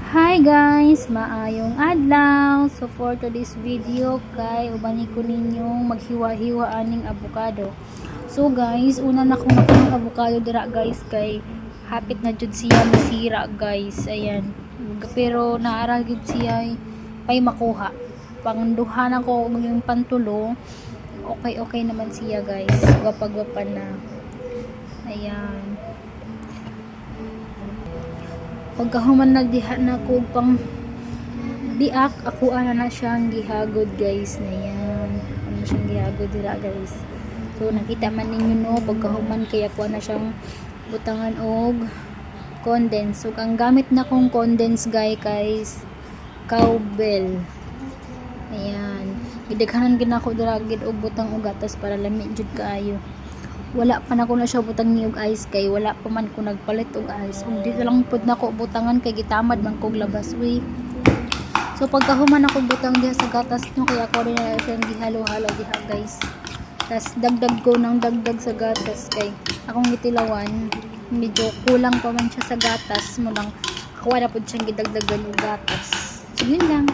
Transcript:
Hi guys, maayong adlaw. So for today's video kay ubani ko ninyong maghiwa-hiwa aning avocado. So guys, una na kong nakuha avocado dira guys kay hapit na jud siya masira guys. Ayan. Pero naara jud siya pay makuha. Pangduha na ko yung pantulo. Okay naman siya guys. Gwapa-gwapa na. Ayan. Pagkahuman na diha na ko pang diak, ako na siyang gihagod guys na yan. Ano siyang gihagod dira guys. So nakita man ninyo no, pagkahuman kaya ko na siyang butangan og condense. So ang gamit na kong condense guys, cowbell. Ayan. Gidaghanan gid nako dira gid og butang og gatas para lami jud kaayo. Wala pa na ko na siya butang niyog ice kay wala pa man ko nagpalit og ice. Ug di lang pud nako butangan kay gitamad man kog labas we. So pagkahuman ako butang diha sa gatas no kaya ako rin na siyang gihalo-halo diha guys. Tas dagdag ko ng dagdag sa gatas kay akong gitilawan medyo kulang pa man siya sa gatas mo lang ako na pud siyang gidagdagan og gatas. So yun lang.